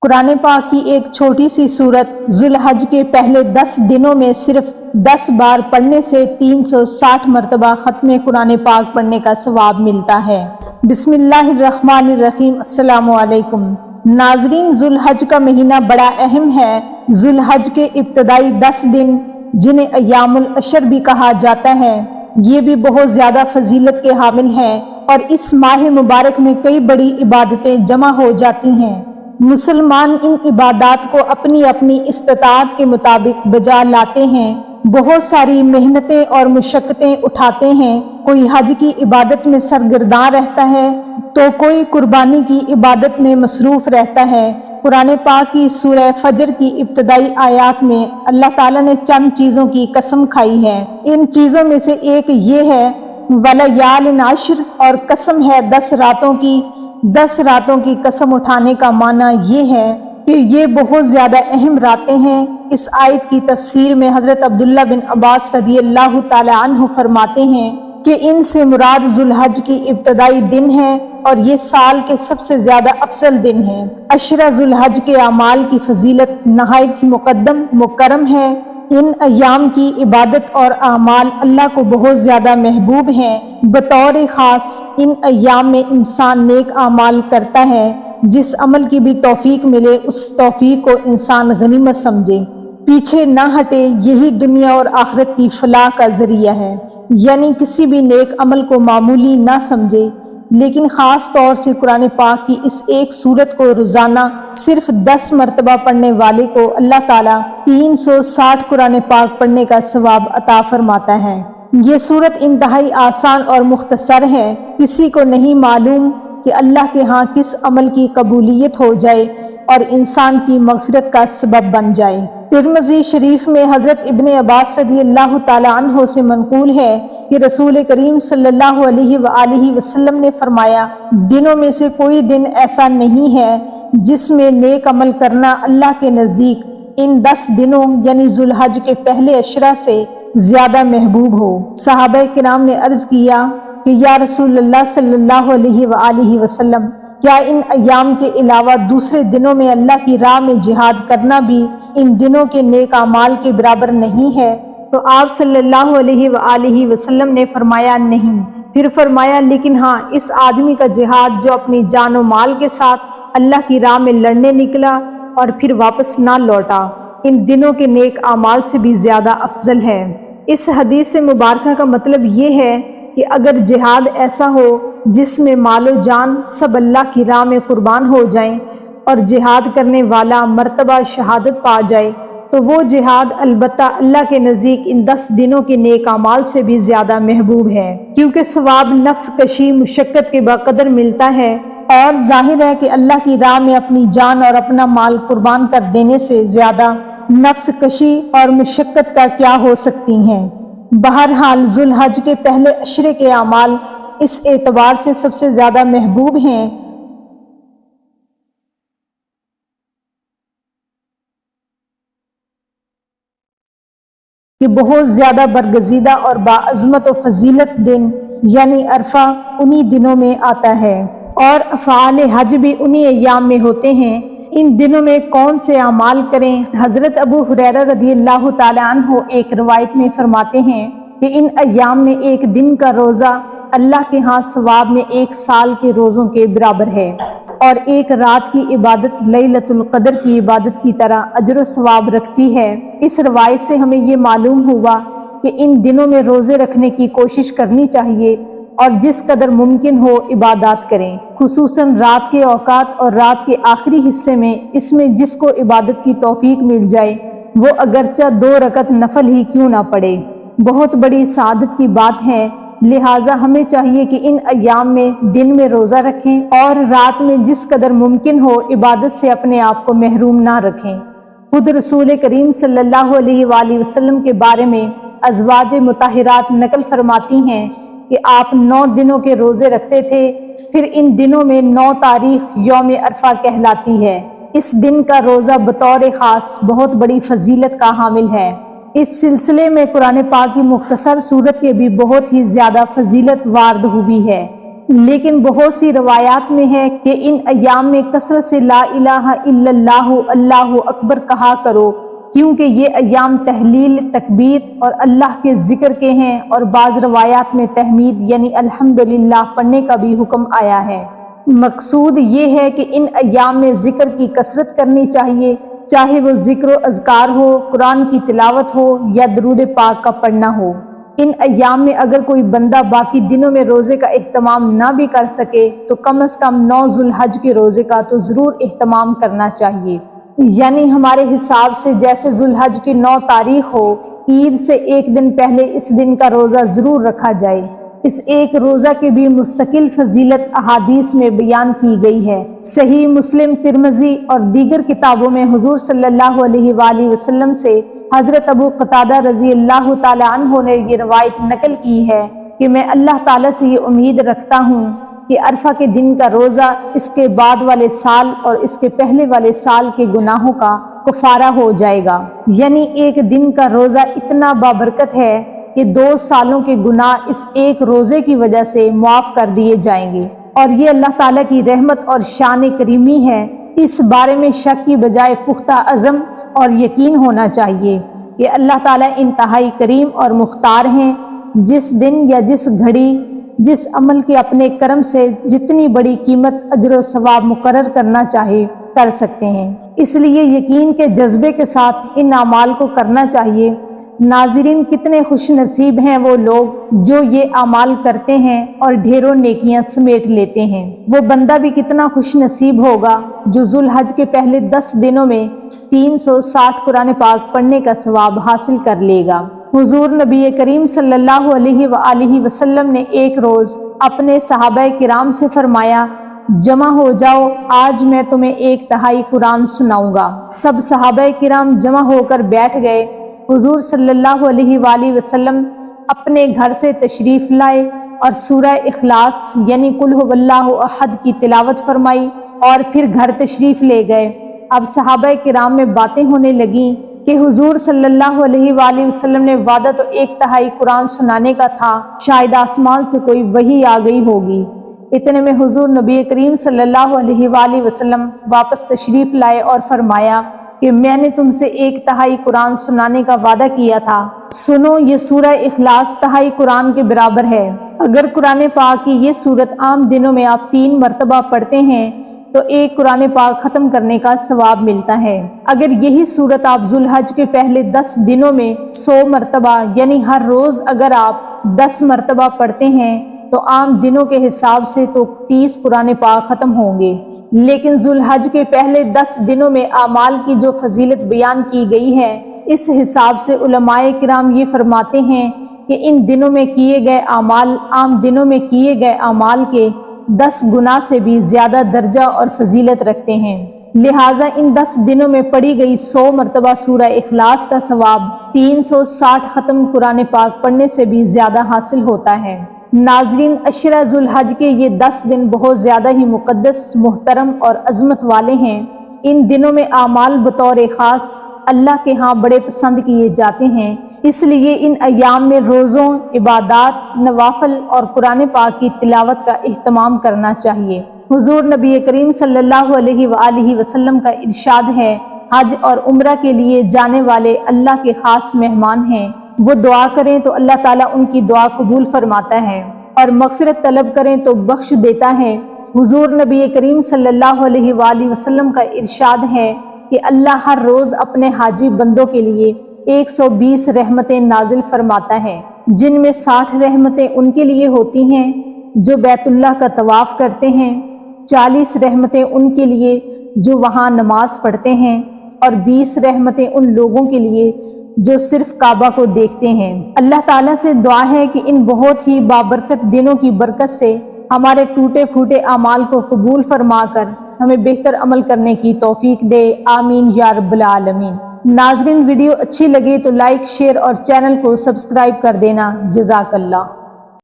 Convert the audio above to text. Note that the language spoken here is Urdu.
قرآن پاک کی ایک چھوٹی سی سورت ذوالحج کے پہلے 10 دنوں میں صرف 10 بار پڑھنے سے 360 مرتبہ ختم قرآن پاک پڑھنے کا ثواب ملتا ہے۔ بسم اللہ الرحمن الرحیم۔ السلام علیکم ناظرین، ذوالحج کا مہینہ بڑا اہم ہے۔ ذوالحج کے ابتدائی 10 دن جنہیں ایام العشر بھی کہا جاتا ہے، یہ بھی بہت زیادہ فضیلت کے حامل ہیں، اور اس ماہ مبارک میں کئی بڑی عبادتیں جمع ہو جاتی ہیں۔ مسلمان ان عبادات کو اپنی اپنی استطاعت کے مطابق بجا لاتے ہیں، بہت ساری محنتیں اور مشقتیں اٹھاتے ہیں۔ کوئی حج کی عبادت میں سرگرداں رہتا ہے تو کوئی قربانی کی عبادت میں مصروف رہتا ہے۔ قرآن پاک کی سورہ فجر کی ابتدائی آیات میں اللہ تعالیٰ نے چند چیزوں کی قسم کھائی ہے۔ ان چیزوں میں سے ایک یہ ہے وَلَيَالٍ عَشْرٍ، اور قسم ہے 10 راتوں کی۔ 10 راتوں کی قسم اٹھانے کا معنی یہ ہے کہ یہ بہت زیادہ اہم راتیں ہیں۔ اس آیت کی تفسیر میں حضرت عبداللہ بن عباس رضی اللہ تعالی عنہ فرماتے ہیں کہ ان سے مراد ذوالحج کی ابتدائی دن ہے، اور یہ سال کے سب سے زیادہ افضل دن ہیں۔ عشرہ ذوالحج کے اعمال کی فضیلت نہایت ہی مقدم مکرم ہے۔ ان ایام کی عبادت اور اعمال اللہ کو بہت زیادہ محبوب ہیں۔ بطور خاص ان ایام میں انسان نیک اعمال کرتا ہے۔ جس عمل کی بھی توفیق ملے اس توفیق کو انسان غنیمت سمجھے، پیچھے نہ ہٹے، یہی دنیا اور آخرت کی فلاح کا ذریعہ ہے۔ یعنی کسی بھی نیک عمل کو معمولی نہ سمجھے، لیکن خاص طور سے قرآن پاک کی اس ایک سورت کو روزانہ صرف 10 مرتبہ پڑھنے والے کو اللہ تعالیٰ 360 قرآن پاک پڑھنے کا ثواب عطا فرماتا ہے۔ یہ سورت انتہائی آسان اور مختصر ہے۔ کسی کو نہیں معلوم کہ اللہ کے ہاں کس عمل کی قبولیت ہو جائے اور انسان کی مغفرت کا سبب بن جائے۔ ترمذی شریف میں حضرت ابن عباس رضی اللہ تعالی عنہ سے منقول ہے کہ رسول کریم صلی اللہ علیہ وآلہ وسلم نے فرمایا، دنوں میں سے کوئی دن ایسا نہیں ہے جس میں نیک عمل کرنا اللہ کے نزدیک ان 10 دنوں یعنی ذوالحج کے پہلے عشرہ سے زیادہ محبوب ہو۔ صحابہ کرام نے عرض کیا کہ یا رسول اللہ صلی اللہ علیہ وآلہ وسلم، کیا ان ایام کے علاوہ دوسرے دنوں میں اللہ کی راہ میں جہاد کرنا بھی ان دنوں کے نیک اعمال کے برابر نہیں ہے؟ تو آپ صلی اللہ علیہ وآلہ وسلم نے فرمایا نہیں۔ پھر فرمایا لیکن ہاں، اس آدمی کا جہاد جو اپنی جان و مال کے ساتھ اللہ کی راہ میں لڑنے نکلا اور پھر واپس نہ لوٹا، ان دنوں کے نیک اعمال سے بھی زیادہ افضل ہے۔ اس حدیث سے مبارکہ کا مطلب یہ ہے کہ اگر جہاد ایسا ہو جس میں مال و جان سب اللہ کی راہ میں قربان ہو جائیں اور جہاد کرنے والا مرتبہ شہادت پا جائے، تو وہ جہاد البتہ اللہ کے نزدیک ان 10 دنوں کے نیک اعمال سے بھی زیادہ محبوب ہے، کیونکہ ثواب نفس کشی مشقت کے بقدر ملتا ہے، اور ظاہر ہے کہ اللہ کی راہ میں اپنی جان اور اپنا مال قربان کر دینے سے زیادہ نفس کشی اور مشقت کا کیا ہو سکتی ہیں۔ بہرحال ذوالحج کے پہلے عشرے کے اعمال اس اعتبار سے سب سے زیادہ محبوب ہیں کہ بہت زیادہ برگزیدہ اور باعظمت و فضیلت دن یعنی عرفہ انہی دنوں میں آتا ہے، اور افعال حج بھی انہی ایام میں ہوتے ہیں۔ ان دنوں میں کون سے اعمال کریں؟ حضرت ابو ہریرہ رضی اللہ تعالی عنہ ایک روایت میں فرماتے ہیں کہ ان ایام میں ایک دن کا روزہ اللہ کے ہاں ثواب میں 1 سال کے روزوں کے برابر ہے، اور ایک رات کی عبادت لیلۃ القدر کی عبادت کی طرح اجر و ثواب رکھتی ہے۔ اس روایت سے ہمیں یہ معلوم ہوا کہ ان دنوں میں روزے رکھنے کی کوشش کرنی چاہیے، اور جس قدر ممکن ہو عبادات کریں، خصوصاً رات کے اوقات اور رات کے آخری حصے میں۔ اس میں جس کو عبادت کی توفیق مل جائے وہ اگرچہ 2 رکعت نفل ہی کیوں نہ پڑے، بہت بڑی سعادت کی بات ہے۔ لہٰذا ہمیں چاہیے کہ ان ایام میں دن میں روزہ رکھیں اور رات میں جس قدر ممکن ہو عبادت سے اپنے آپ کو محروم نہ رکھیں۔ خود رسول کریم صلی اللہ علیہ وآلہ وسلم کے بارے میں ازواج مطہرات نقل فرماتی ہیں کہ آپ 9 دنوں کے روزے رکھتے تھے، پھر ان دنوں میں 9 تاریخ یوم عرفہ کہلاتی ہے۔ اس دن کا روزہ بطور خاص بہت بڑی فضیلت کا حامل ہے۔ اس سلسلے میں قرآن پاک کی مختصر سورت کے بھی بہت ہی زیادہ فضیلت وارد ہوئی ہے۔ لیکن بہت سی روایات میں ہے کہ ان ایام میں کثرت سے لا الہ الا اللہ اللہ اکبر کہا کرو، کیونکہ یہ ایام تحلیل، تکبیر اور اللہ کے ذکر کے ہیں، اور بعض روایات میں تحمید یعنی الحمدللہ پڑھنے کا بھی حکم آیا ہے۔ مقصود یہ ہے کہ ان ایام میں ذکر کی کثرت کرنی چاہیے، چاہے وہ ذکر و اذکار ہو، قرآن کی تلاوت ہو یا درود پاک کا پڑھنا ہو۔ ان ایام میں اگر کوئی بندہ باقی دنوں میں روزے کا اہتمام نہ بھی کر سکے تو کم از کم 9 ذوالحج کے روزے کا تو ضرور اہتمام کرنا چاہیے، یعنی ہمارے حساب سے جیسے ذوالحج کی 9 تاریخ ہو، عید سے ایک دن پہلے اس دن کا روزہ ضرور رکھا جائے۔ اس ایک روزہ کی بھی مستقل فضیلت احادیث میں بیان کی گئی ہے۔ صحیح مسلم، ترمذی اور دیگر کتابوں میں حضور صلی اللہ علیہ وآلہ وسلم سے حضرت ابو قتادہ رضی اللہ تعالی عنہ نے یہ روایت نقل کی ہے کہ میں اللہ تعالیٰ سے یہ امید رکھتا ہوں کہ عرفہ کے دن کا روزہ اس کے بعد والے سال اور اس کے پہلے والے سال کے گناہوں کا کفارہ ہو جائے گا، یعنی ایک دن کا روزہ اتنا بابرکت ہے کہ 2 سالوں کے گناہ اس ایک روزے کی وجہ سے معاف کر دیے جائیں گے، اور یہ اللہ تعالیٰ کی رحمت اور شان کریمی ہے۔ اس بارے میں شک کی بجائے پختہ عزم اور یقین ہونا چاہیے کہ اللہ تعالیٰ انتہائی کریم اور مختار ہیں، جس دن یا جس گھڑی جس عمل کے اپنے کرم سے جتنی بڑی قیمت اجر و ثواب مقرر کرنا چاہے کر سکتے ہیں، اس لیے یقین کے جذبے کے ساتھ ان اعمال کو کرنا چاہیے۔ ناظرین، کتنے خوش نصیب ہیں وہ لوگ جو یہ اعمال کرتے ہیں اور ڈھیروں نیکیاں سمیٹ لیتے ہیں۔ وہ بندہ بھی کتنا خوش نصیب ہوگا جو ذوالحج کے پہلے 10 دنوں میں 360 قرآن پاک پڑھنے کا ثواب حاصل کر لے گا۔ حضور نبی کریم صلی اللہ علیہ وآلہ وسلم نے ایک روز اپنے صحابہ کرام سے فرمایا، جمع ہو جاؤ، آج میں تمہیں 1/3 قرآن سناؤں گا۔ سب صحابہ کرام جمع ہو کر بیٹھ گئے۔ حضور صلی اللہ علیہ وآلہ وسلم اپنے گھر سے تشریف لائے اور سورہ اخلاص یعنی قل هو اللہ احد کی تلاوت فرمائی اور پھر گھر تشریف لے گئے۔ اب صحابہ کرام میں باتیں ہونے لگیں کہ حضور صلی اللہ علیہ وآلہ وسلم نے وعدہ تو 1/3 قرآن سنانے کا تھا، شاید آسمان سے کوئی وحی آ گئی ہوگی۔ اتنے میں حضور نبی کریم صلی اللہ علیہ وآلہ وسلم واپس تشریف لائے اور فرمایا کہ میں نے تم سے 1/3 قرآن سنانے کا وعدہ کیا تھا، سنو یہ سورہ اخلاص 1/3 قرآن کے برابر ہے۔ اگر قرآن پاک کی یہ سورت عام دنوں میں آپ 3 مرتبہ پڑھتے ہیں تو 1 قرآن پاک ختم کرنے کا ثواب ملتا ہے۔ اگر یہی سورت آپ ذوالحج کے پہلے 10 دنوں میں 100 مرتبہ یعنی ہر روز اگر آپ 10 مرتبہ پڑھتے ہیں تو عام دنوں کے حساب سے تو 30 قرآن پاک ختم ہوں گے، لیکن ذوالحج کے پہلے 10 دنوں میں اعمال کی جو فضیلت بیان کی گئی ہے، اس حساب سے علماء کرام یہ فرماتے ہیں کہ ان دنوں میں کیے گئے اعمال عام دنوں میں کیے گئے اعمال کے 10 گنا سے بھی زیادہ درجہ اور فضیلت رکھتے ہیں، لہٰذا ان 10 دنوں میں پڑھی گئی 100 مرتبہ سورہ اخلاص کا ثواب 360 ختم قرآن پاک پڑھنے سے بھی زیادہ حاصل ہوتا ہے۔ ناظرین، عشرہ ذوالحج کے یہ 10 دن بہت زیادہ ہی مقدس، محترم اور عظمت والے ہیں۔ ان دنوں میں اعمال بطور خاص اللہ کے ہاں بڑے پسند کیے جاتے ہیں، اس لیے ان ایام میں روزوں، عبادات، نوافل اور قرآن پاک کی تلاوت کا اہتمام کرنا چاہیے۔ حضور نبی کریم صلی اللہ علیہ وآلہ وسلم کا ارشاد ہے، حج اور عمرہ کے لیے جانے والے اللہ کے خاص مہمان ہیں، وہ دعا کریں تو اللہ تعالیٰ ان کی دعا قبول فرماتا ہے اور مغفرت طلب کریں تو بخش دیتا ہے۔ حضور نبی کریم صلی اللہ علیہ وآلہ وسلم کا ارشاد ہے کہ اللہ ہر روز اپنے حاجی بندوں کے لیے 120 رحمتیں نازل فرماتا ہے، جن میں 60 رحمتیں ان کے لیے ہوتی ہیں جو بیت اللہ کا طواف کرتے ہیں، 40 رحمتیں ان کے لیے جو وہاں نماز پڑھتے ہیں، اور 20 رحمتیں ان لوگوں کے لیے جو صرف کعبہ کو دیکھتے ہیں۔ اللہ تعالیٰ سے دعا ہے کہ ان بہت ہی بابرکت دنوں کی برکت سے ہمارے ٹوٹے پھوٹے اعمال کو قبول فرما کر ہمیں بہتر عمل کرنے کی توفیق دے، آمین یا رب العالمین۔ ناظرین، ویڈیو اچھی لگے تو لائک، شیئر اور چینل کو سبسکرائب کر دینا۔ جزاک اللہ۔